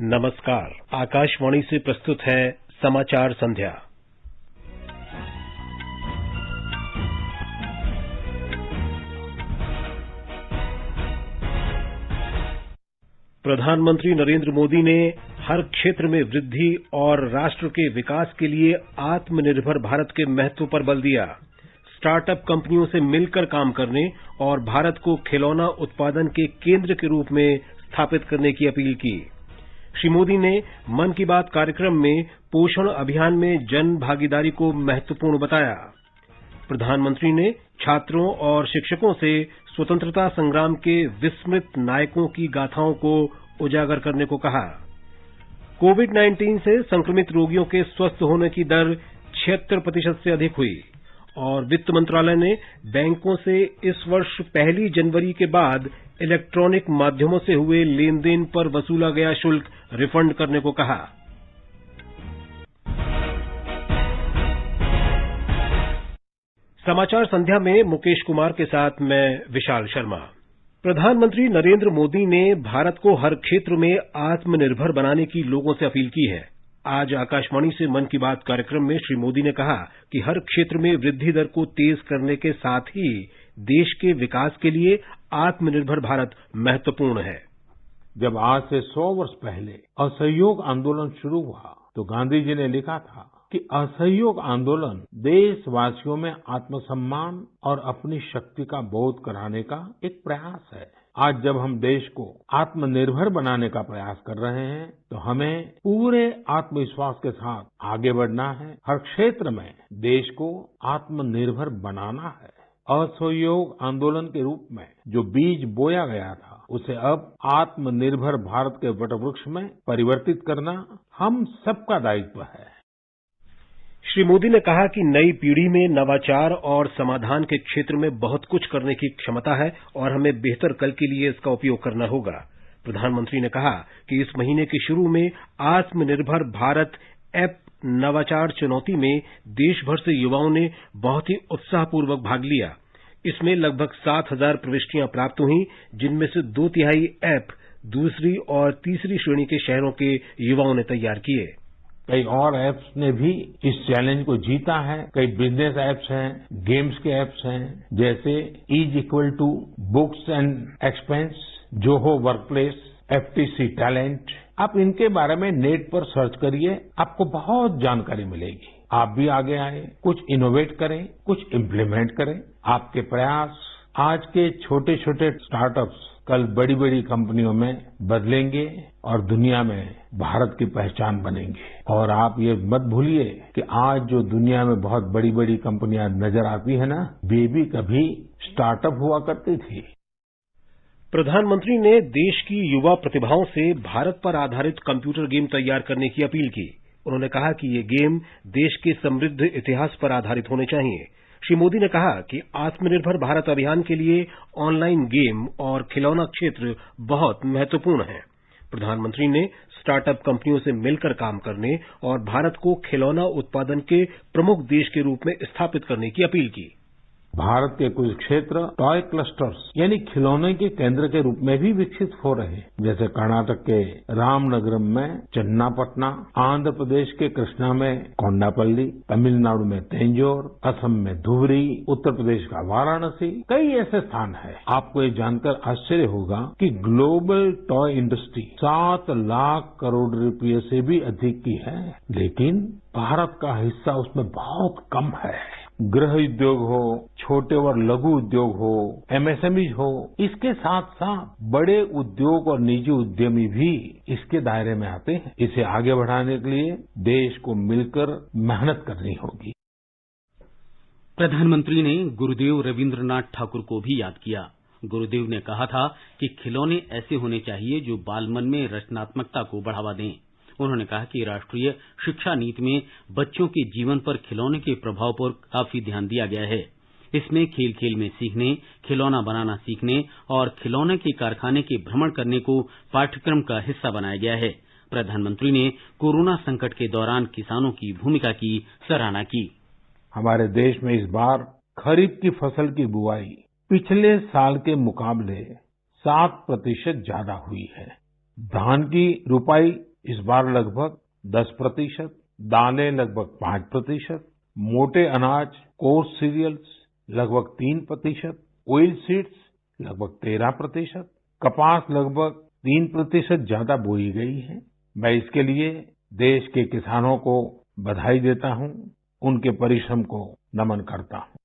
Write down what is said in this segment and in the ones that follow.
नमस्कार। आकाशवाणी से प्रस्तुत है समाचार संध्या। प्रधानमंत्री नरेंद्र मोदी ने हर क्षेत्र में वृद्धि और राष्ट्र के विकास के लिए आत्मनिर्भर भारत के महत्व पर बल दिया। स्टार्टअप कंपनियों से मिलकर काम करने और भारत को खिलौना उत्पादन के केंद्र के रूप में स्थापित करने की अपील की। श्री मोदी ने मन की बात कार्यक्रम में पोषण अभियान में जन भागीदारी को महत्वपूर्ण बताया। प्रधानमंत्री ने छात्रों और शिक्षकों से स्वतंत्रता संग्राम के विस्मृत नायकों की गाथाओं को उजागर करने को कहा। कोविड-19 से संक्रमित रोगियों के स्वस्थ होने की दर 76% से अधिक हुई और वित्त मंत्रालय ने बैंकों से इस वर्ष 1 जनवरी के बाद इलेक्ट्रॉनिक माध्यमों से हुए लेन-देन पर वसूला गया शुल्क रिफंड करने को कहा। समाचार संध्या में मुकेश कुमार के साथ मैं विशाल शर्मा। प्रधानमंत्री नरेंद्र मोदी ने भारत को हर क्षेत्र में आत्मनिर्भर बनाने की लोगों से अपील की है। आज आकाशवाणी से मन की बात कार्यक्रम में श्री मोदी ने कहा कि हर क्षेत्र में वृद्धि दर को तेज करने के साथ ही देश के विकास के लिए आत्मनिर्भर भारत महत्वपूर्ण है। जब आज से 100 वर्ष पहले असहयोग आंदोलन शुरू हुआ तो गांधी जी ने लिखा था कि असहयोग आंदोलन देशवासियों में आत्मसम्मान और अपनी शक्ति का बोध कराने का एक प्रयास है। आज जब हम देश को आत्मनिर्भर बनाने का प्रयास कर रहे हैं तो हमें पूरे आत्मविश्वास के साथ आगे बढ़ना है। हर क्षेत्र में देश को आत्मनिर्भर बनाना है। असहयोग आंदोलन के रूप में जो बीज बोया गया था उसे अब आत्मनिर्भर भारत के वटवृक्ष में परिवर्तित करना हम सबका दायित्व है। श्री मोदी ने कहा कि नई पीढ़ी में नवाचार और समाधान के क्षेत्र में बहुत कुछ करने की क्षमता है और हमें बेहतर कल के लिए इसका उपयोग करना होगा। प्रधानमंत्री ने कहा कि इस महीने के शुरू में आत्मनिर्भर भारत ऐप नवाचार चुनौती में देश भर से युवाओं ने बहुत ही उत्साहपूर्वक भाग लिया। इसमें लगभग 7,000 प्रविष्टियां प्राप्त हुई, जिनमें से 2/3 ऐप दूसरी और तीसरी श्रेणी के शहरों के युवाओं ने तैयार किए। कई और ऐप्स ने भी इस चैलेंज को जीता है। कई बिजनेस ऐप्स हैं, गेम्स के ऐप्स हैं, जैसे is books and expense, Zoho workplace, FTC talent. आप इनके बारे में नेट पर सर्च करिए, आपको बहुत जानकारी मिलेगी। आप भी आगे आए, कुछ इनोवेट करें, कुछ इम्प्लीमेंट करें। आपके प्रयास आज के छोटे छोटे स्टार्टअप्स कल बड़ी बड़ी कंपनियों में बदलेंगे और दुनिया में भारत की पहचान बनेंगे। और आप ये मत भूलिए कि आज जो दुनिया में बहुत बड़ी बड़ी कंपनियां नजर आती है ना, वे भी कभी स्टार्टअप हुआ करती थी। प्रधानमंत्री ने देश की युवा प्रतिभाओं से भारत पर आधारित कंप्यूटर गेम तैयार करने की अपील की। उन्होंने कहा कि ये गेम देश के समृद्ध इतिहास पर आधारित होने चाहिए। श्री मोदी ने कहा कि आत्मनिर्भर भारत अभियान के लिए ऑनलाइन गेम और खिलौना क्षेत्र बहुत महत्वपूर्ण है। प्रधानमंत्री ने स्टार्टअप कंपनियों से मिलकर काम करने और भारत को खिलौना उत्पादन के प्रमुख देश के रूप में स्थापित करने की अपील की। भारत के कुछ क्षेत्र टॉय क्लस्टर्स यानी खिलौने के केंद्र के रूप में भी विकसित हो रहे हैं, जैसे कर्नाटक के रामनगरम में चन्नापटना, आंध्र प्रदेश के कृष्णा में कोंडापल्ली, तमिलनाडु में तंजौर, असम में धुबरी, उत्तर प्रदेश का वाराणसी, कई ऐसे स्थान हैं। आपको ये जानकर आश्चर्य होगा कि global toy industry 7 lakh crore रुपए से भी अधिक की है, लेकिन भारत का हिस्सा उसमें बहुत कम है। गृह उद्योग हो, छोटे और लघु उद्योग हो, MSMEs हो, इसके साथ साथ बड़े उद्योग और निजी उद्यमी भी इसके दायरे में आते हैं। इसे आगे बढ़ाने के लिए देश को मिलकर मेहनत करनी होगी। प्रधानमंत्री ने गुरुदेव रविन्द्रनाथ ठाकुर को भी याद किया। गुरुदेव ने कहा था कि खिलौने ऐसे होने चाहिए जो बालमन में रचनात्मकता को बढ़ावा दें। उन्होंने कहा कि राष्ट्रीय शिक्षा नीति में बच्चों के जीवन पर खिलौने के प्रभाव पर काफी ध्यान दिया गया है। इसमें खेल खेल में सीखने, खिलौना बनाना सीखने और खिलौने के कारखाने के भ्रमण करने को पाठ्यक्रम का हिस्सा बनाया गया है। प्रधानमंत्री ने कोरोना संकट के दौरान किसानों की भूमिका की सराहना की। हमारे देश में इस बार खरीफ की फसल की बुआई पिछले साल के मुकाबले 7% ज्यादा हुई है। धान की रुपाई इस बार लगभग 10%, दालें लगभग 5%, मोटे अनाज कोर्स सीरियल्स लगभग 3%, ऑयल सीड्स लगभग 13%, कपास लगभग 3% ज्यादा बोई गई है। मैं इसके लिए देश के किसानों को बधाई देता हूं, उनके परिश्रम को नमन करता हूं।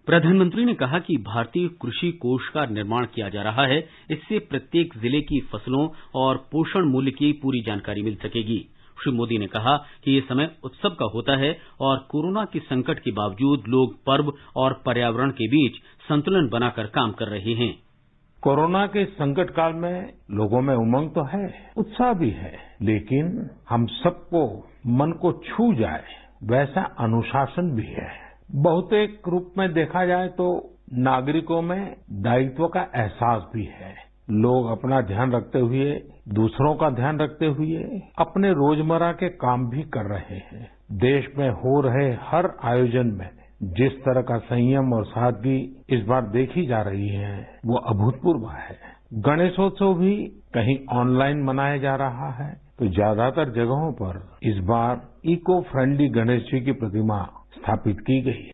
प्रधानमंत्री ने कहा कि भारतीय कृषि कोष का निर्माण किया जा रहा है। इससे प्रत्येक जिले की फसलों और पोषण मूल्य की पूरी जानकारी मिल सकेगी। श्री मोदी ने कहा कि ये समय उत्सव का होता है और कोरोना के संकट के बावजूद लोग पर्व और पर्यावरण के बीच संतुलन बनाकर काम कर रहे हैं। कोरोना के संकट काल में लोगों में उमंग तो है, उत्साह भी है, लेकिन हम सबको मन को छू जाए वैसा अनुशासन भी है। बहुतेक रूप में देखा जाए तो नागरिकों में दायित्व का एहसास भी है। लोग अपना ध्यान रखते हुए, दूसरों का ध्यान रखते हुए अपने रोजमर्रा के काम भी कर रहे हैं। देश में हो रहे हर आयोजन में जिस तरह का संयम और सादगी इस बार देखी जा रही है वो अभूतपूर्व है। गणेशोत्सव भी कहीं ऑनलाइन मनाया जा रहा है तो ज्यादातर जगहों पर इस बार इको फ्रेंडली गणेश जी की प्रतिमा स्थापित की गई है।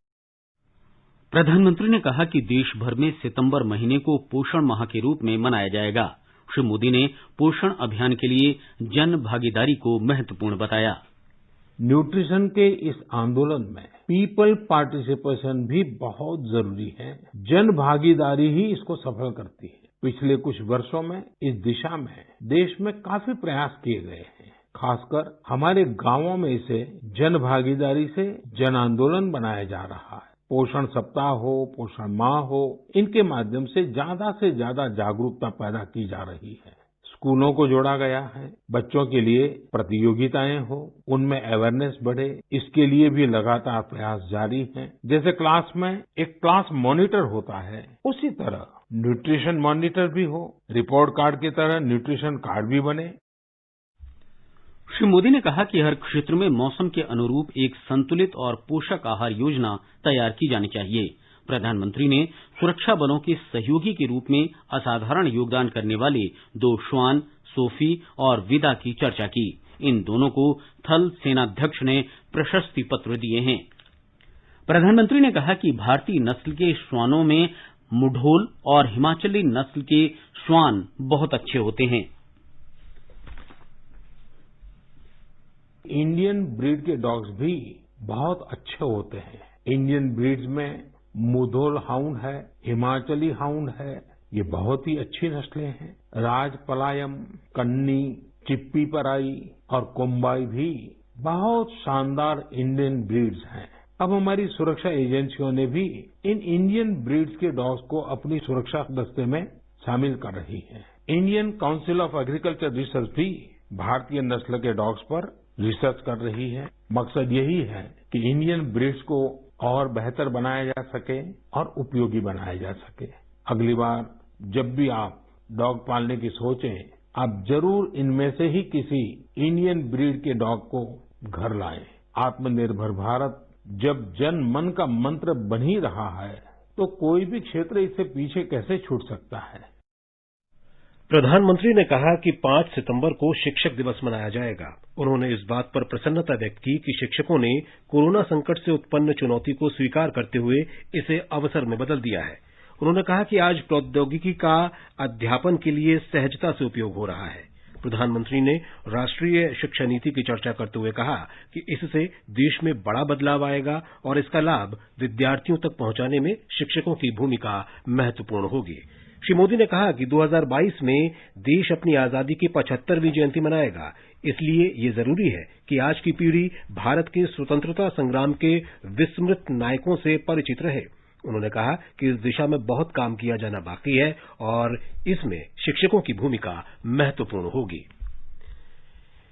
प्रधानमंत्री ने कहा कि देश भर में सितंबर महीने को पोषण माह के रूप में मनाया जाएगा। श्री मोदी ने पोषण अभियान के लिए जन भागीदारी को महत्वपूर्ण बताया। न्यूट्रिशन के इस आंदोलन में पीपल पार्टिसिपेशन भी बहुत जरूरी है। जन भागीदारी ही इसको सफल करती है। पिछले कुछ वर्षों में इस दिशा में देश में काफी प्रयास किए गए हैं। खासकर हमारे गांवों में इसे जन भागीदारी से जन आंदोलन बनाया जा रहा है। पोषण सप्ताह हो, पोषण माह हो, इनके माध्यम से ज्यादा जागरूकता पैदा की जा रही है। स्कूलों को जोड़ा गया है, बच्चों के लिए प्रतियोगिताएं हो, उनमें अवेयरनेस बढ़े, इसके लिए भी लगातार प्रयास जारी है। जैसे क्लास में एक क्लास मॉनिटर होता है, उसी तरह न्यूट्रिशन मॉनिटर भी हो, रिपोर्ट कार्ड की तरह न्यूट्रिशन कार्ड भी बने। श्री मोदी ने कहा कि हर क्षेत्र में मौसम के अनुरूप एक संतुलित और पोषक आहार योजना तैयार की जानी चाहिए। प्रधानमंत्री ने सुरक्षा बलों के सहयोगी के रूप में असाधारण योगदान करने वाले 2 श्वान, सोफी और विदा की चर्चा की। इन दोनों को थल सेनाध्यक्ष ने प्रशस्ति पत्र दिए हैं। प्रधानमंत्री ने कहा कि भारतीय नस्ल के श्वानों में मुढोल और हिमाचली नस्ल के श्वान बहुत अच्छे होते हैं। इंडियन ब्रीड के डॉग्स भी बहुत अच्छे होते हैं। इंडियन ब्रीड्स में मुधोल हाउंड है, हिमाचली हाउंड है, ये बहुत ही अच्छी नस्लें हैं। राजपलायम, कन्नी, चिप्पी पराई और कोम्बाई भी बहुत शानदार इंडियन ब्रीड्स हैं। अब हमारी सुरक्षा एजेंसियों ने भी इन इंडियन ब्रीड्स के डॉग्स को अपनी सुरक्षा दस्ते में शामिल कर रही है। Indian council of agriculture research भी भारतीय नस्ल के डॉग्स पर रिसर्च कर रही है। मकसद यही है कि इंडियन ब्रीड्स को और बेहतर बनाया जा सके और उपयोगी बनाया जा सके। अगली बार जब भी आप डॉग पालने की सोचें, आप जरूर इनमें से ही किसी इंडियन ब्रीड के डॉग को घर लाएं। आत्मनिर्भर भारत जब जन मन का मंत्र बन ही रहा है तो कोई भी क्षेत्र इससे पीछे कैसे छूट सकता है। प्रधानमंत्री ने कहा कि 5 सितंबर को शिक्षक दिवस मनाया जाएगा। उन्होंने इस बात पर प्रसन्नता व्यक्त की कि शिक्षकों ने कोरोना संकट से उत्पन्न चुनौती को स्वीकार करते हुए इसे अवसर में बदल दिया है। उन्होंने कहा कि आज प्रौद्योगिकी का अध्यापन के लिए सहजता से उपयोग हो रहा है। प्रधानमंत्री ने राष्ट्रीय शिक्षा नीति की चर्चा करते हुए कहा कि इससे देश में बड़ा बदलाव आएगा और इसका लाभ विद्यार्थियों तक पहुंचाने में शिक्षकों की भूमिका महत्वपूर्ण होगी। श्री मोदी ने कहा कि 2022 में देश अपनी आजादी की 75वीं जयंती मनाएगा। इसलिए ये जरूरी है कि आज की पीढ़ी भारत के स्वतंत्रता संग्राम के विस्मृत नायकों से परिचित रहे। उन्होंने कहा कि इस दिशा में बहुत काम किया जाना बाकी है और इसमें शिक्षकों की भूमिका महत्वपूर्ण होगी।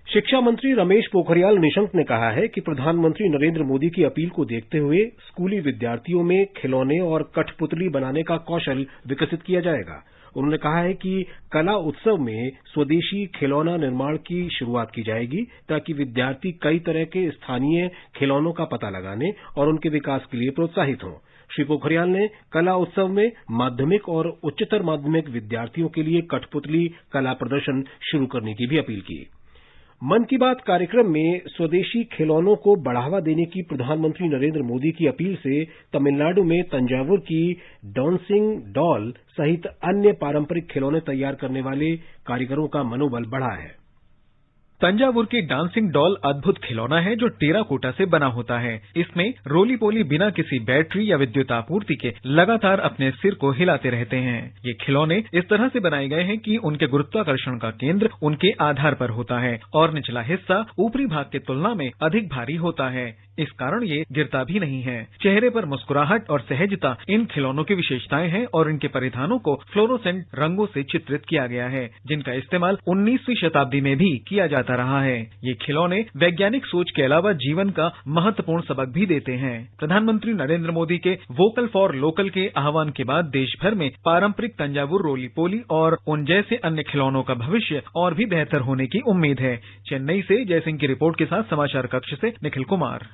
शिक्षा मंत्री रमेश पोखरियाल निशंक ने कहा है कि प्रधानमंत्री नरेंद्र मोदी की अपील को देखते हुए स्कूली विद्यार्थियों में खिलौने और कठपुतली बनाने का कौशल विकसित किया जाएगा। उन्होंने कहा है कि कला उत्सव में स्वदेशी खिलौना निर्माण की शुरुआत की जाएगी ताकि विद्यार्थी कई तरह के स्थानीय खिलौनों का पता लगाने और उनके विकास के लिए प्रोत्साहित हों। श्री पोखरियाल ने कला उत्सव में माध्यमिक और उच्चतर माध्यमिक विद्यार्थियों के लिए कठपुतली कला प्रदर्शन शुरू करने की भी अपील की। मन की बात कार्यक्रम में स्वदेशी खिलौनों को बढ़ावा देने की प्रधानमंत्री नरेंद्र मोदी की अपील से तमिलनाडु में तंजावुर की डांसिंग डॉल सहित अन्य पारंपरिक खिलौने तैयार करने वाले कारीगरों का मनोबल बढ़ा है। तंजावुर की डांसिंग डॉल अद्भुत खिलौना है जो टेराकोटा से बना होता है। इसमें रोली पोली बिना किसी बैटरी या विद्युत आपूर्ति के लगातार अपने सिर को हिलाते रहते हैं। ये खिलौने इस तरह से बनाए गए हैं कि उनके गुरुत्वाकर्षण का केंद्र उनके आधार पर होता है और निचला हिस्सा ऊपरी भाग की तुलना में अधिक भारी होता है। इस कारण ये गिरता भी नहीं है। चेहरे पर मुस्कुराहट और सहजता इन खिलौनों की विशेषताएं हैं और इनके परिधानों को फ्लोरोसेंट रंगों से चित्रित किया गया है, जिनका इस्तेमाल 19वीं शताब्दी में भी किया जाता रहा है। ये खिलौने वैज्ञानिक सोच के अलावा जीवन का महत्वपूर्ण सबक भी देते हैं। प्रधानमंत्री नरेंद्र मोदी के वोकल फॉर लोकल के आह्वान के बाद देश भर में पारंपरिक तंजावुर रोली पोली और उन जैसे अन्य खिलौनों का भविष्य और भी बेहतर होने की उम्मीद है। चेन्नई से जयसिंह की रिपोर्ट के साथ समाचार कक्ष से निखिल कुमार।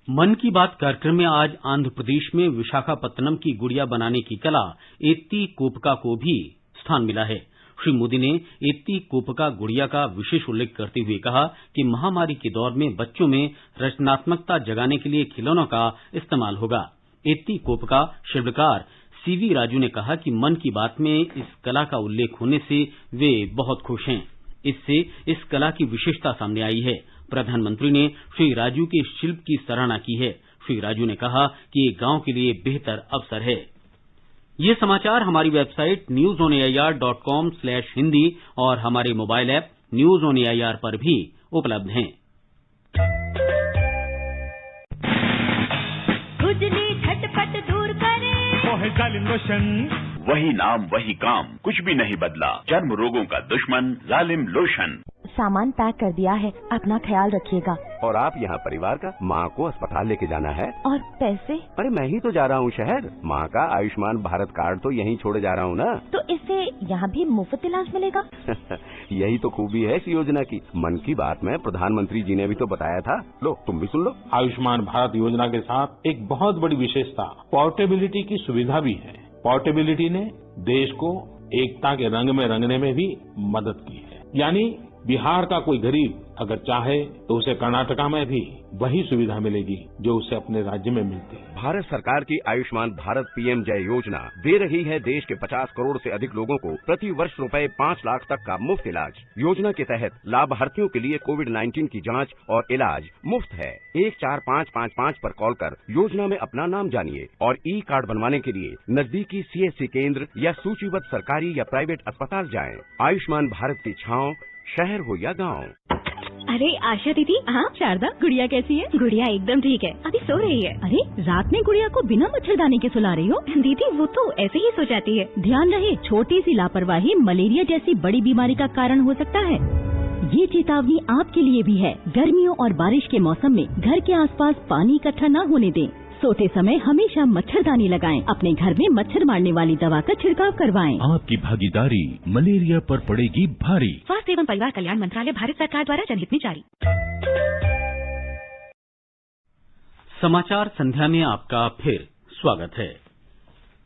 मन की बात कार्यक्रम में आज आंध्र प्रदेश में विशाखापत्तनम की गुड़िया बनाने की कला एत्ती कोपका को भी स्थान मिला है। श्री मोदी ने एत्ती कोपका गुड़िया का विशेष उल्लेख करते हुए कहा कि महामारी के दौर में बच्चों में रचनात्मकता जगाने के लिए खिलौनों का इस्तेमाल होगा। एत्ती कोपका शिल्पकार सीवी राजू ने कहा कि मन की बात में इस कला का उल्लेख होने से वे बहुत खुश हैं। इससे इस कला की विशेषता सामने आई है। प्रधानमंत्री ने श्री राजू के शिल्प की सराहना की है। श्री राजू ने कहा कि ये गांव के लिए बेहतर अवसर है। ये समाचार हमारी वेबसाइट newsonair.com/hindi और हमारे mobile app news on AIR पर भी उपलब्ध हैं। खुजली झटपट दूर करे जालिम लोशन, वही नाम वही काम, कुछ भी नहीं बदला। चर्म रोगों का दुश्मन जालिम लोशन। सामान पैक कर दिया है, अपना ख्याल रखिएगा। और आप यहाँ परिवार का माँ को अस्पताल लेके जाना है। और पैसे? अरे मैं ही तो जा रहा हूँ शहर। माँ का आयुष्मान भारत कार्ड तो यहीं छोड़े जा रहा हूँ ना। तो इससे यहाँ भी मुफ्त इलाज मिलेगा? यही तो खूबी है इस योजना की। मन की बात में प्रधानमंत्री जी ने भी तो बताया था। लो तुम भी सुन लो। आयुष्मान भारत योजना के साथ एक बहुत बड़ी विशेषता पोर्टेबिलिटी की सुविधा भी है। पोर्टेबिलिटी ने देश को एकता के रंग में रंगने में भी मदद की है। यानी बिहार का कोई गरीब अगर चाहे तो उसे कर्नाटका में भी वही सुविधा मिलेगी जो उसे अपने राज्य में मिलती है। भारत सरकार की आयुष्मान भारत पीएम जय योजना दे रही है देश के 50 करोड़ से अधिक लोगों को प्रति वर्ष रुपए 5 लाख तक का मुफ्त इलाज। योजना के तहत लाभार्थियों के लिए कोविड-19 की जांच और इलाज मुफ्त है। 14555 पर कॉल कर योजना में अपना नाम जानिए और ई कार्ड बनवाने के लिए नजदीकी सीएससी केंद्र या सूचीबद्ध सरकारी या प्राइवेट अस्पताल जाएं। आयुष्मान भारत की छांव शहर हो या गांव। अरे आशा दीदी। हाँ शारदा, गुड़िया कैसी है? गुड़िया एकदम ठीक है, अभी सो रही है। अरे रात में गुड़िया को बिना मच्छरदानी के सुला रही हो? दीदी वो तो ऐसे ही सो जाती है। ध्यान रहे, छोटी सी लापरवाही मलेरिया जैसी बड़ी बीमारी का कारण हो सकता है। ये चेतावनी आपके लिए भी है। गर्मियों और बारिश के मौसम में घर के आसपास पानी इकट्ठा न होने दें। सोते समय हमेशा मच्छरदानी लगाएं। अपने घर में मच्छर मारने वाली दवा का छिड़काव करवाएं। आपकी भागीदारी मलेरिया पर पड़ेगी भारी। स्वास्थ्य एवं परिवार कल्याण मंत्रालय, भारत सरकार द्वारा जनहित में जारी। समाचार संध्या में आपका फिर स्वागत है।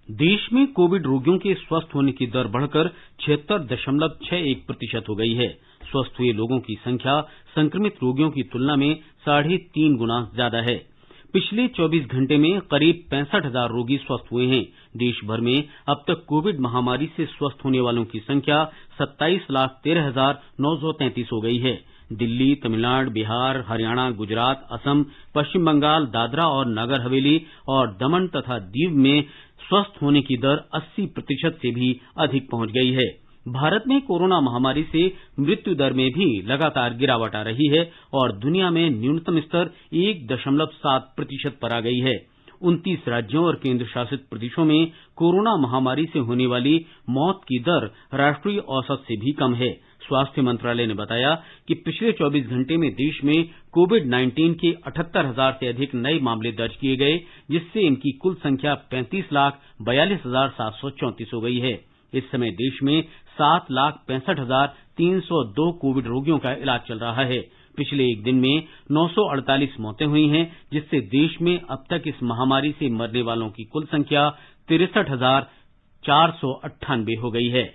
देश में कोविड रोगियों के स्वस्थ होने की दर बढ़कर 76.61% हो गई है। स्वस्थ हुए लोगों की संख्या संक्रमित रोगियों की तुलना में 3.5 गुना ज्यादा है। पिछले 24 घंटे में करीब 65,000 रोगी स्वस्थ हुए हैं। देश भर में अब तक कोविड महामारी से स्वस्थ होने वालों की संख्या 27,13,933 हो गई है। दिल्ली, तमिलनाडु, बिहार, हरियाणा, गुजरात, असम, पश्चिम बंगाल, दादरा और नगर हवेली और दमन तथा दीव में स्वस्थ होने की दर 80% से भी अधिक पहुंच गई है। भारत में कोरोना महामारी से मृत्यु दर में भी लगातार गिरावट आ रही है और दुनिया में न्यूनतम स्तर 1.7% पर आ गई है। 29 राज्यों और केंद्र शासित प्रदेशों में कोरोना महामारी से होने वाली मौत की दर राष्ट्रीय औसत से भी कम है। स्वास्थ्य मंत्रालय ने बताया कि पिछले 24 घंटे में देश में कोविड-19 के 78,000 से अधिक नए मामले दर्ज किए गए, जिससे इनकी कुल संख्या 35,42,734 हो गई है। इस समय देश में 7,65,302 कोविड रोगियों का इलाज चल रहा है। पिछले एक दिन में 948 मौतें हुई हैं, जिससे देश में अब तक इस महामारी से मरने वालों की कुल संख्या 63,498 हो गई है।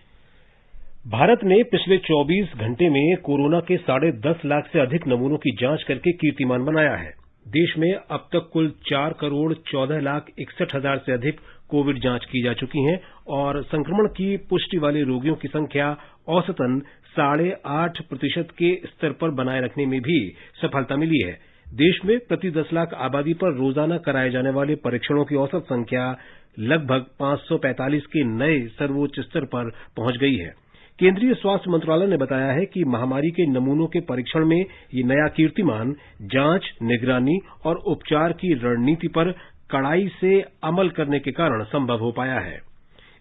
भारत ने पिछले 24 घंटे में कोरोना के 10.5 लाख से अधिक नमूनों की जांच करके कीर्तिमान बनाया है। देश में अब तक कुल 4,14,61,000 से अधिक कोविड जांच की जा चुकी हैं और संक्रमण की पुष्टि वाले रोगियों की संख्या औसतन 8.5% के स्तर पर बनाए रखने में भी सफलता मिली है। देश में प्रति 10 लाख आबादी पर रोजाना कराए जाने वाले परीक्षणों की औसत संख्या लगभग 545 के नए सर्वोच्च स्तर पर पहुंच गई है। केंद्रीय स्वास्थ्य मंत्रालय ने बताया है कि महामारी के नमूनों के परीक्षण में ये नया कीर्तिमान जांच, निगरानी और उपचार की रणनीति पर कड़ाई से अमल करने के कारण संभव हो पाया है।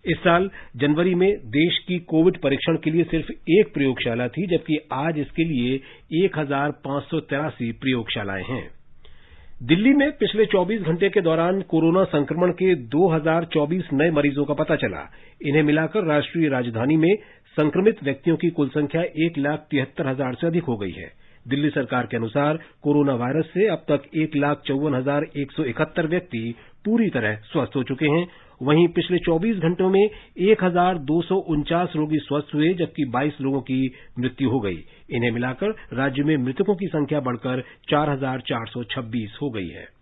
इस साल जनवरी में देश की कोविड परीक्षण के लिए सिर्फ एक प्रयोगशाला थी, जबकि आज इसके लिए 1,583 प्रयोगशालाएं हैं। दिल्ली में पिछले 24 घंटे के दौरान कोरोना संक्रमण के 2,024 नए मरीजों का पता चला। इन्हें मिलाकर राष्ट्रीय राजधानी में संक्रमित व्यक्तियों की कुल संख्या 1,73,000 से अधिक हो गई है। दिल्ली सरकार के अनुसार कोरोना वायरस से अब तक 1,54,171 व्यक्ति पूरी तरह स्वस्थ हो चुके हैं। वहीं पिछले 24 घंटों में 1,249 रोगी स्वस्थ हुए, जबकि 22 लोगों की मृत्यु हो गई। इन्हें मिलाकर राज्य में मृतकों की संख्या बढ़कर 4,426 हो गई है।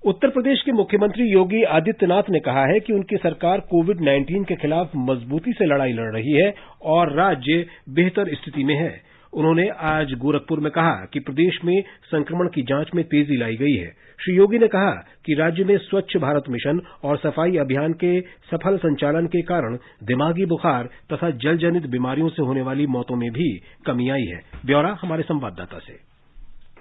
उत्तर प्रदेश के मुख्यमंत्री योगी आदित्यनाथ ने कहा है कि उनकी सरकार कोविड-19 के खिलाफ मजबूती से लड़ाई लड़ रही है और राज्य बेहतर स्थिति में है। उन्होंने आज गोरखपुर में कहा कि प्रदेश में संक्रमण की जांच में तेजी लाई गई है। श्री योगी ने कहा कि राज्य में स्वच्छ भारत मिशन और सफाई अभियान के सफल संचालन के कारण दिमागी बुखार तथा जलजनित बीमारियों से होने वाली मौतों में भी कमी आई है। ब्यौरा हमारे संवाददाता से।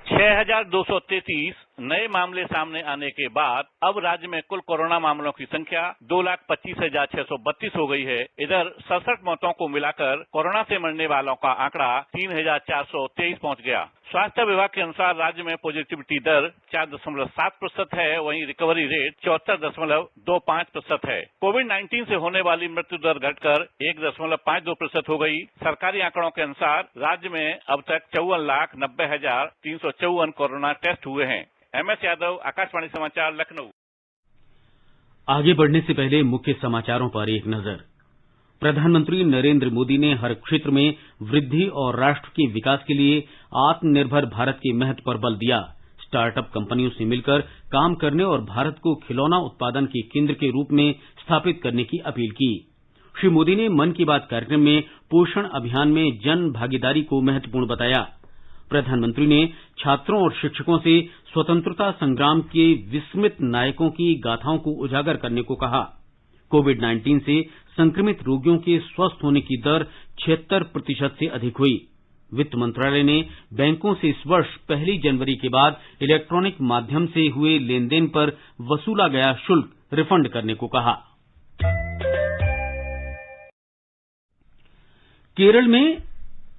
6,233 नए मामले सामने आने के बाद अब राज्य में कुल कोरोना मामलों की संख्या 2,25,632 हो गई है। इधर 67 मौतों को मिलाकर कोरोना से मरने वालों का आंकड़ा 3,423 पहुंच गया। स्वास्थ्य विभाग के अनुसार राज्य में पॉजिटिविटी दर 4.7% है, वहीं रिकवरी रेट 74.25% है। कोविड-19 से होने वाली मृत्यु दर घटकर 1.52% हो गई। सरकारी आंकड़ों के अनुसार राज्य में अब तक 54,90,354 कोरोना टेस्ट हुए हैं। MS यादव, आकाशवाणी समाचार, लखनऊ। आगे बढ़ने से पहले मुख्य समाचारों पर एक नजर। प्रधानमंत्री नरेंद्र मोदी ने हर क्षेत्र में वृद्धि और राष्ट्र के विकास के लिए आत्मनिर्भर भारत के महत्व पर बल दिया। स्टार्टअप कंपनियों से मिलकर काम करने और भारत को खिलौना उत्पादन के केंद्र के रूप में स्थापित करने की अपील की। श्री मोदी ने मन की बात कार्यक्रम में पोषण अभियान में जन भागीदारी को महत्वपूर्ण बताया। प्रधानमंत्री ने छात्रों और शिक्षकों से स्वतंत्रता संग्राम के विस्मृत नायकों की गाथाओं को उजागर करने को कहा। कोविड-19 से संक्रमित रोगियों के स्वस्थ होने की दर 76% से अधिक हुई। वित्त मंत्रालय ने बैंकों से इस वर्ष 1 जनवरी के बाद इलेक्ट्रॉनिक माध्यम से हुए लेनदेन पर वसूला गया शुल्क रिफंड करने को कहा। केरल में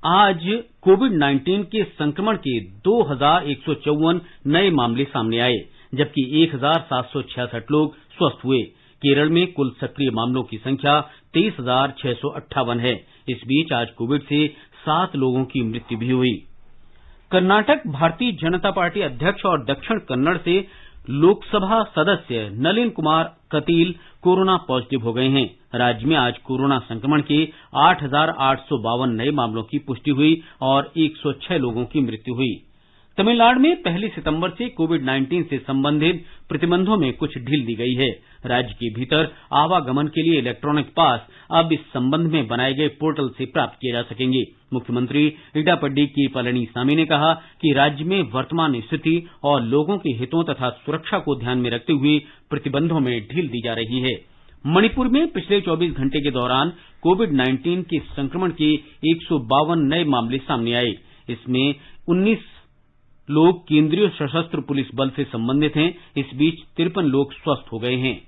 आज कोविड-19 के संक्रमण के 2,154 नए मामले सामने आए, जबकि 1,766 लोग स्वस्थ हुए। केरल में कुल सक्रिय मामलों की संख्या 23,658 है। इस बीच आज कोविड से 7 लोगों की मृत्यु भी हुई। कर्नाटक भारतीय जनता पार्टी अध्यक्ष और दक्षिण कन्नड़ से लोकसभा सदस्य नलिन कुमार कटील कोरोना पॉजिटिव हो गए हैं। राज्य में आज कोरोना संक्रमण के 8,852 नए मामलों की पुष्टि हुई और 106 लोगों की मृत्यु हुई। तमिलनाडु में 1 सितंबर से कोविड-19 से संबंधित प्रतिबंधों में कुछ ढील दी गई है। राज्य के भीतर आवागमन के लिए इलेक्ट्रॉनिक पास अब इस संबंध में बनाए गए पोर्टल से प्राप्त किए जा सकेंगे। मुख्यमंत्री इडापड्डी के पलनीसामी ने कहा कि राज्य में वर्तमान स्थिति और लोगों के हितों तथा सुरक्षा को ध्यान में रखते हुए प्रतिबंधों में ढील दी जा रही है। मणिपुर में पिछले 24 घंटे के दौरान कोविड-19 के संक्रमण के 152 नए मामले सामने आए। इसमें 19 लोग केंद्रीय सशस्त्र पुलिस बल से संबंधित हैं। इस बीच 53 लोग स्वस्थ हो गए हैं।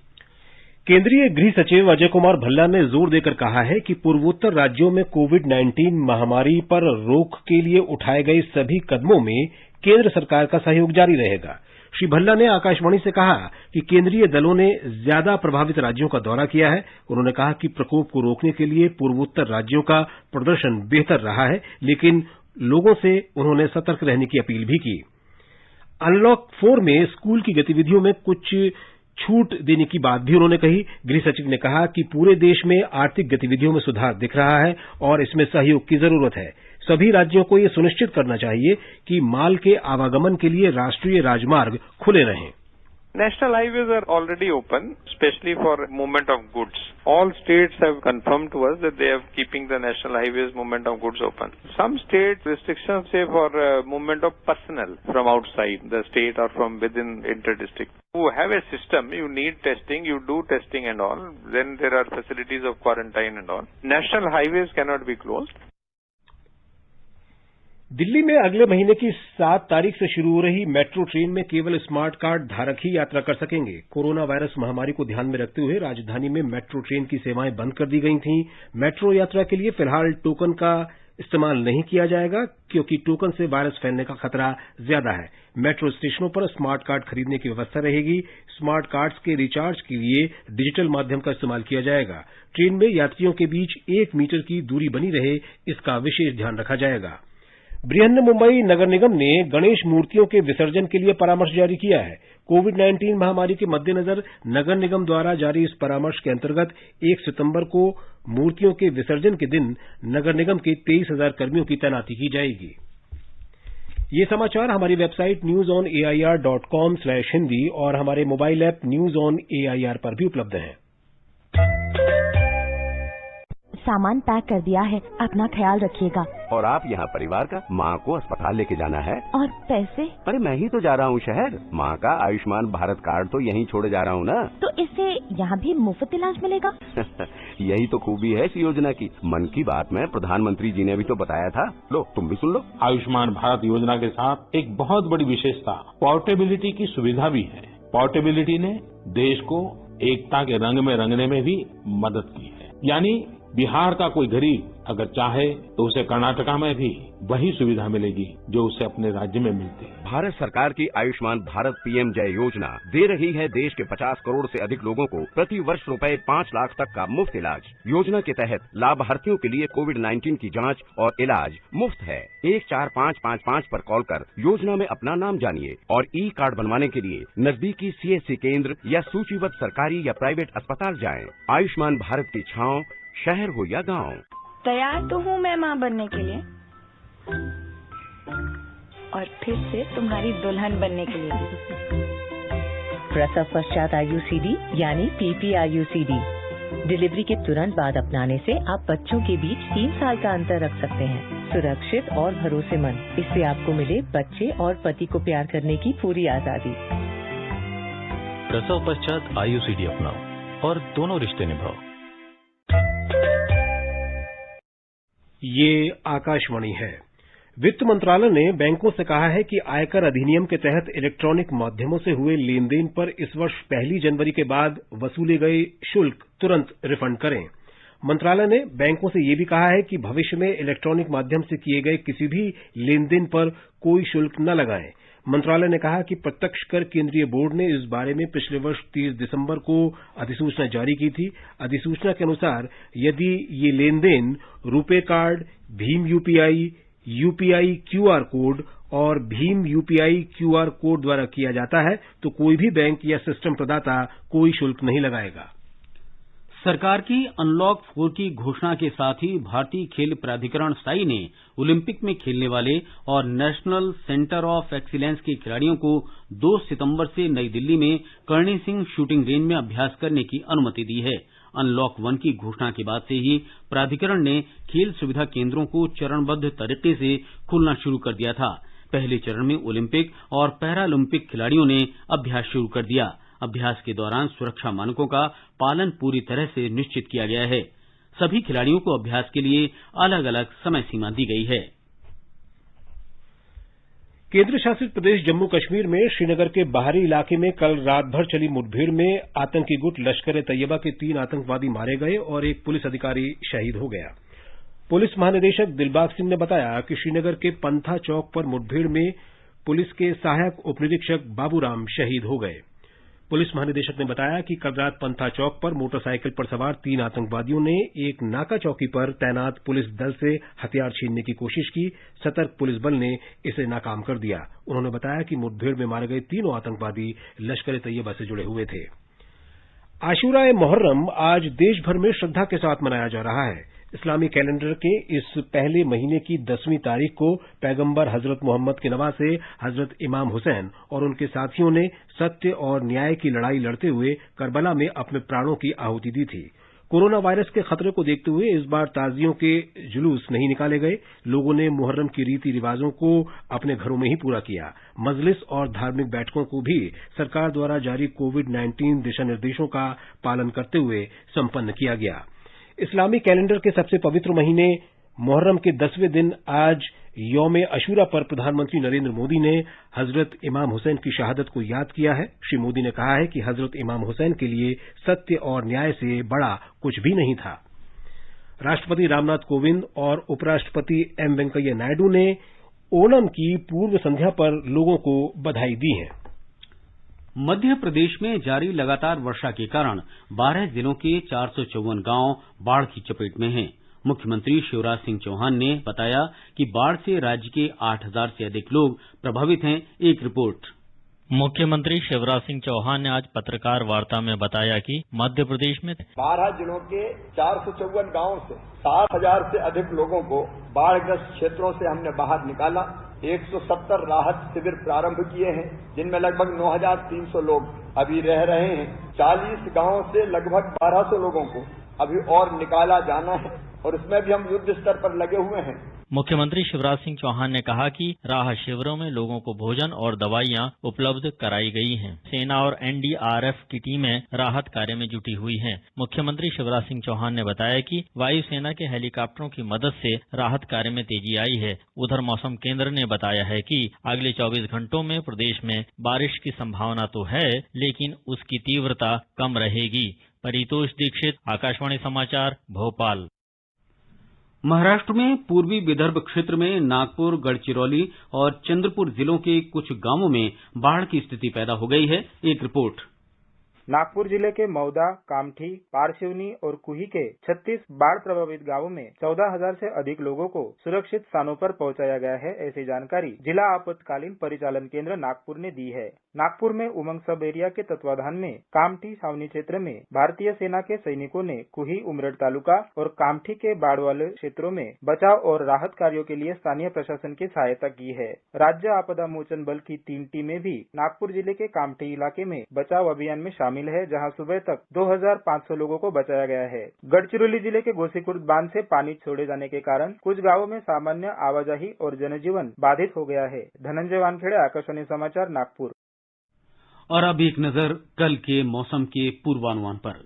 केंद्रीय गृह सचिव अजय कुमार भल्ला ने जोर देकर कहा है कि पूर्वोत्तर राज्यों में कोविड-19 महामारी पर रोक के लिए उठाए गए सभी कदमों में केंद्र सरकार का सहयोग जारी रहेगा। श्री भल्ला ने आकाशवाणी से कहा कि केंद्रीय दलों ने ज्यादा प्रभावित राज्यों का दौरा किया है। उन्होंने कहा कि प्रकोप को रोकने के लिए पूर्वोत्तर राज्यों का प्रदर्शन बेहतर रहा है, लेकिन लोगों से उन्होंने सतर्क रहने की अपील भी की। अनलॉक 4 में स्कूल की गतिविधियों में कुछ छूट देने की बात भी उन्होंने कही। गृह सचिव ने कहा कि पूरे देश में आर्थिक गतिविधियों में सुधार दिख रहा है और इसमें सहयोग की जरूरत है। सभी राज्यों को यह सुनिश्चित करना चाहिए कि माल के आवागमन के लिए राष्ट्रीय राजमार्ग खुले रहें। National highways are already open, especially for movement of goods. All states have confirmed to us that they are keeping the national highways movement of goods open. Some state restrictions say for movement of personnel from outside the state or from within inter-district. You have a system, you need testing, you do testing and all. Then there are facilities of quarantine and all. National highways cannot be closed. Delhi में अगले महीने की 7 तारीख से शुरू हो रही metro train में केवल स्मार्ट कार्ड धारक ही यात्रा कर सकेंगे। कोरोना वायरस महामारी को ध्यान में रखते हुए राजधानी में मेट्रो ट्रेन की सेवाएं बंद कर दी गई थीं। मेट्रो यात्रा के लिए फिलहाल टोकन का इस्तेमाल नहीं किया जाएगा क्योंकि टोकन से वायरस फैलने का खतरा ज्यादा है। मेट्रो स्टेशनों पर स्मार्ट कार्ड खरीदने की व्यवस्था रहेगी। स्मार्ट कार्ड्स के रिचार्ज के लिए डिजिटल माध्यम का इस्तेमाल किया जाएगा। ट्रेन में यात्रियों के बीच 1 मीटर की दूरी बनी रहे, इसका विशेष ध्यान रखा जाएगा। बृहन्मुंबई नगर निगम ने गणेश मूर्तियों के विसर्जन के लिए परामर्श जारी किया है। कोविड-19 महामारी के मद्देनजर नगर निगम द्वारा जारी इस परामर्श के अंतर्गत 1 सितंबर को मूर्तियों के विसर्जन के दिन नगर निगम के 23,000 कर्मियों की तैनाती की जाएगी। ये समाचार हमारी वेबसाइट newsonair.com/hindi और हमारे mobile app news on AIR पर भी उपलब्ध हैं। सामान पैक कर दिया है, अपना ख्याल रखिएगा। और आप यहाँ परिवार का, माँ को अस्पताल लेके जाना है। और पैसे? अरे मैं ही तो जा रहा हूँ शहर। माँ का आयुष्मान भारत कार्ड तो यहीं छोड़े जा रहा हूँ ना। तो इससे यहाँ भी मुफ्त इलाज मिलेगा? यही तो खूबी है इस योजना की। मन की बात में प्रधानमंत्री जी ने भी तो बताया था। लो तुम भी सुन लो। आयुष्मान भारत योजना के साथ एक बहुत बड़ी विशेषता पोर्टेबिलिटी की सुविधा भी है। पोर्टेबिलिटी ने देश को एकता के रंग में रंगने में भी मदद की है। यानी बिहार का कोई गरीब अगर चाहे तो उसे कर्नाटका में भी वही सुविधा मिलेगी जो उसे अपने राज्य में मिलती है। भारत सरकार की आयुष्मान भारत पीएमजय योजना दे रही है देश के 50 करोड़ से अधिक लोगों को प्रति वर्ष रुपए 5 लाख तक का मुफ्त इलाज। योजना के तहत लाभार्थियों के लिए कोविड-19 की जांच और इलाज मुफ्त है। 14555 पर कॉल कर योजना में अपना नाम जानिए और ई कार्ड बनवाने के लिए नजदीकी सीएससी केंद्र या सूचीबद्ध सरकारी या प्राइवेट अस्पताल जाएं। आयुष्मान भारत की छांव शहर हो या गांव। तैयार तो हूँ मैं माँ बनने के लिए और फिर से तुम्हारी दुल्हन बनने के लिए। प्रसव पश्चात IUCD यानी PPIUCD डिलीवरी के तुरंत बाद अपनाने से आप बच्चों के बीच 3 साल का अंतर रख सकते हैं। सुरक्षित और भरोसेमंद। इससे आपको मिले बच्चे और पति को प्यार करने की पूरी आजादी। प्रसव पश्चात IUCD अपनाओ और दोनों रिश्ते निभाओ। ये आकाशवाणी है। वित्त मंत्रालय ने बैंकों से कहा है कि आयकर अधिनियम के तहत इलेक्ट्रॉनिक माध्यमों से हुए लेन देन पर इस वर्ष 1 जनवरी के बाद वसूले गए शुल्क तुरंत रिफंड करें। मंत्रालय ने बैंकों से यह भी कहा है कि भविष्य में इलेक्ट्रॉनिक माध्यम से किए गए किसी भी लेन देन पर कोई शुल्क न लगाएं। मंत्रालय ने कहा कि प्रत्यक्ष कर केंद्रीय बोर्ड ने इस बारे में पिछले वर्ष 30 दिसंबर को अधिसूचना जारी की थी। अधिसूचना के अनुसार यदि ये लेन देन रुपे कार्ड, भीम यूपीआई क्यूआर कोड और भीम यूपीआई क्यूआर कोड द्वारा किया जाता है तो कोई भी बैंक या सिस्टम प्रदाता कोई शुल्क नहीं लगाएगा। सरकार की अनलॉक 4 की घोषणा के साथ ही भारतीय खेल प्राधिकरण साई ने ओलंपिक में खेलने वाले और नेशनल सेंटर ऑफ एक्सीलेंस के खिलाड़ियों को 2 सितंबर से नई दिल्ली में कर्णी सिंह शूटिंग रेंज में अभ्यास करने की अनुमति दी है। अनलॉक 1 की घोषणा के बाद से ही प्राधिकरण ने खेल सुविधा केंद्रों को चरणबद्ध तरीके से खोलना शुरू कर दिया था। पहले चरण में ओलंपिक और पैरालंपिक खिलाड़ियों ने अभ्यास शुरू कर दिया। अभ्यास के दौरान सुरक्षा मानकों का पालन पूरी तरह से निश्चित किया गया है। सभी खिलाड़ियों को अभ्यास के लिए अलग अलग समय सीमा दी गई है। केंद्र शासित प्रदेश जम्मू कश्मीर में श्रीनगर के बाहरी इलाके में कल रात भर चली मुठभेड़ में आतंकी गुट लश्कर-ए-तैयबा के 3 आतंकवादी मारे गए और एक पुलिस अधिकारी शहीद हो गया। पुलिस महानिदेशक दिलबाग सिंह ने बताया कि श्रीनगर के पंथा चौक पर मुठभेड़ में पुलिस के सहायक उपनिरीक्षक बाबूराम शहीद हो गए। पुलिस महानिदेशक ने बताया कि कल रात पंथा चौक पर मोटरसाइकिल पर सवार 3 आतंकवादियों ने एक नाका चौकी पर तैनात पुलिस दल से हथियार छीनने की कोशिश की। सतर्क पुलिस बल ने इसे नाकाम कर दिया। उन्होंने बताया कि मुठभेड़ में मारे गए तीनों आतंकवादी लश्कर-ए-तैयबा से जुड़े हुए थे। आशूरा-ए-मुहर्रम आज देश भर में श्रद्धा के साथ मनाया जा रहा है। इस्लामी कैलेंडर के इस पहले महीने की 10वीं तारीख को पैगंबर हजरत मोहम्मद के नवासे हजरत इमाम हुसैन और उनके साथियों ने सत्य और न्याय की लड़ाई लड़ते हुए करबला में अपने प्राणों की आहुति दी थी। कोरोना वायरस के खतरे को देखते हुए इस बार ताजियों के जुलूस नहीं निकाले गए। लोगों ने मुहर्रम की रीति रिवाजों को अपने घरों में ही पूरा किया। मजलिस और धार्मिक बैठकों को भी सरकार द्वारा जारी कोविड-19 दिशा निर्देशों का पालन करते हुए संपन्न किया गया। इस्लामी कैलेंडर के सबसे पवित्र महीने मुहर्रम के 10वें दिन आज यौम अशूरा पर प्रधानमंत्री नरेंद्र मोदी ने हजरत इमाम हुसैन की शहादत को याद किया है। श्री मोदी ने कहा है कि हजरत इमाम हुसैन के लिए सत्य और न्याय से बड़ा कुछ भी नहीं था। राष्ट्रपति रामनाथ कोविंद और उपराष्ट्रपति एम वेंकैया नायडू ने ओणम की पूर्व संध्या पर लोगों को बधाई दी है। मध्य प्रदेश में जारी लगातार वर्षा के कारण 12 जिलों के 454 गांव बाढ़ की चपेट में हैं। मुख्यमंत्री शिवराज सिंह चौहान ने बताया कि बाढ़ से राज्य के 8000 से अधिक लोग प्रभावित हैं। एक रिपोर्ट। मुख्यमंत्री शिवराज सिंह चौहान ने आज पत्रकार वार्ता में बताया कि मध्य प्रदेश में 12 जिलों के 454 गांवों से 7000 से अधिक लोगों को बाढ़ग्रस्त क्षेत्रों से हमने बाहर निकाला। 170 राहत शिविर प्रारंभ किए हैं, जिनमें लगभग 9300 लोग अभी रह रहे हैं। 40 गांवों से लगभग 1200 लोगों को अभी और निकाला जाना है और इसमें भी हम युद्ध स्तर पर लगे हुए हैं। मुख्यमंत्री शिवराज सिंह चौहान ने कहा कि राहत शिविरों में लोगों को भोजन और दवाइयां उपलब्ध कराई गई हैं। सेना और एनडीआरएफ की टीमें राहत कार्य में जुटी हुई हैं। मुख्यमंत्री शिवराज सिंह चौहान ने बताया कि वायुसेना के हेलीकॉप्टरों की मदद से राहत कार्य में तेजी आई है। उधर मौसम केंद्र ने बताया है कि अगले 24 घंटों में प्रदेश में बारिश की संभावना तो है, लेकिन उसकी तीव्रता कम रहेगी। परितोष दीक्षित, आकाशवाणी समाचार, भोपाल। महाराष्ट्र में पूर्वी विदर्भ क्षेत्र में नागपुर, गढ़चिरौली और चंद्रपुर जिलों के कुछ गांवों में बाढ़ की स्थिति पैदा हो गई है। एक रिपोर्ट। नागपुर जिले के मौदा, कामठी, पारशिवनी और कुही के 36 बाढ़ प्रभावित गांवों में 14,000 से अधिक लोगों को सुरक्षित स्थानों पर पहुंचाया गया है। ऐसी जानकारी जिला आपातकालीन परिचालन केंद्र नागपुर ने दी है। नागपुर में उमंग सब एरिया के तत्वाधान में कामठी छावनी क्षेत्र में भारतीय सेना के सैनिकों ने कुही उमरठ तालुका और कामठी के बाढ़ वाले क्षेत्रों में बचाव और राहत कार्यों के लिए स्थानीय प्रशासन की सहायता की है। राज्य आपदा मोचन बल की 3 टीमें भी नागपुर जिले के कामठी इलाके में बचाव अभियान में शामिल है, जहां सुबह तक 2500 लोगों को बचाया गया है। गढ़चिरौली जिले के गोसीखुर्द बांध से पानी छोड़े जाने के कारण कुछ गांवों में सामान्य आवाजाही और जनजीवन बाधित हो गया है। धनंजय वानखेड़े, आकाशवाणी समाचार, नागपुर। और अब एक नजर कल के मौसम के पूर्वानुमान पर।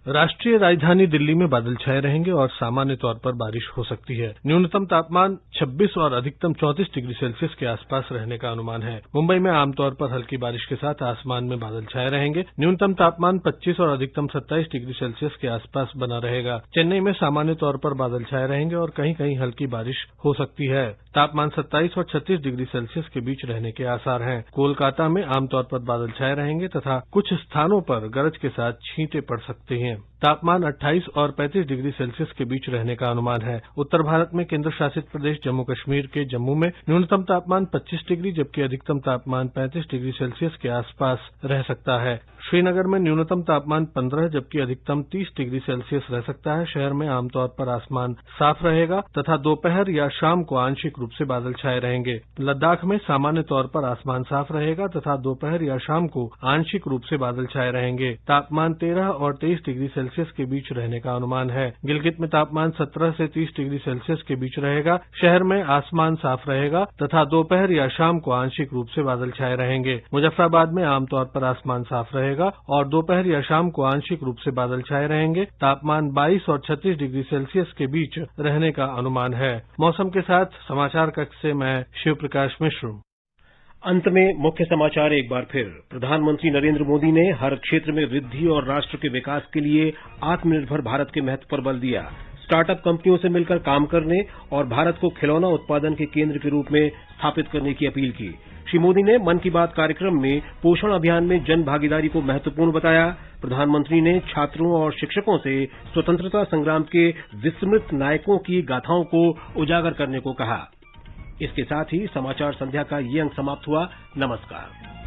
राष्ट्रीय राजधानी दिल्ली में बादल छाए रहेंगे और सामान्य तौर पर बारिश हो सकती है। न्यूनतम तापमान 26 और अधिकतम 34 डिग्री सेल्सियस के आसपास रहने का अनुमान है। मुंबई में आमतौर पर हल्की बारिश के साथ आसमान में बादल छाए रहेंगे। न्यूनतम तापमान 25 और अधिकतम 27 डिग्री सेल्सियस के आसपास बना रहेगा। चेन्नई में सामान्य तौर पर बादल छाए रहेंगे और कहीं कहीं हल्की बारिश हो सकती है। तापमान 27 और 36 डिग्री सेल्सियस के बीच रहने के आसार हैं। कोलकाता में आमतौर पर बादल छाए रहेंगे तथा कुछ स्थानों पर गरज के साथ छींटे पड़ सकते हैं। तापमान 28 और 35 डिग्री सेल्सियस के बीच रहने का अनुमान है। उत्तर भारत में केंद्र शासित प्रदेश जम्मू कश्मीर के जम्मू में न्यूनतम तापमान 25 डिग्री जबकि अधिकतम तापमान 35 डिग्री सेल्सियस के आसपास रह सकता है। श्रीनगर में न्यूनतम तापमान 15 जबकि अधिकतम 30 डिग्री सेल्सियस रह सकता है। शहर में आमतौर पर आसमान साफ रहेगा तथा दोपहर या शाम को आंशिक रूप से बादल छाए रहेंगे। लद्दाख में सामान्य तौर पर आसमान साफ रहेगा तथा दोपहर या शाम को आंशिक रूप से बादल छाए रहेंगे। तापमान 13 और 23 डिग्री सेल्सियस के बीच रहने का अनुमान है। गिलगित में तापमान 17 से 30 डिग्री सेल्सियस के बीच रहेगा। शहर में आसमान साफ रहेगा तथा दोपहर या शाम को आंशिक रूप से बादल छाए रहेंगे। मुजफ्फराबाद में आमतौर पर आसमान साफ रहेगा और दोपहर या शाम को आंशिक रूप से बादल छाए रहेंगे। तापमान 22 और 36 डिग्री सेल्सियस के बीच रहने का अनुमान है। मौसम के साथ समाचार कक्ष से मैं शिव प्रकाश मिश्र। अंत में मुख्य समाचार एक बार फिर। प्रधानमंत्री नरेंद्र मोदी ने हर क्षेत्र में वृद्धि और राष्ट्र के विकास के लिए आत्मनिर्भर भारत के महत्व पर बल दिया। स्टार्टअप कंपनियों से मिलकर काम करने और भारत को खिलौना उत्पादन के केंद्र के रूप में स्थापित करने की अपील की। श्री मोदी ने मन की बात कार्यक्रम में पोषण अभियान में जन भागीदारी को महत्वपूर्ण बताया। प्रधानमंत्री ने छात्रों और शिक्षकों से स्वतंत्रता संग्राम के विस्मृत नायकों की गाथाओं को उजागर करने को कहा। इसके साथ ही समाचार संध्या का ये अंक समाप्त हुआ। नमस्कार।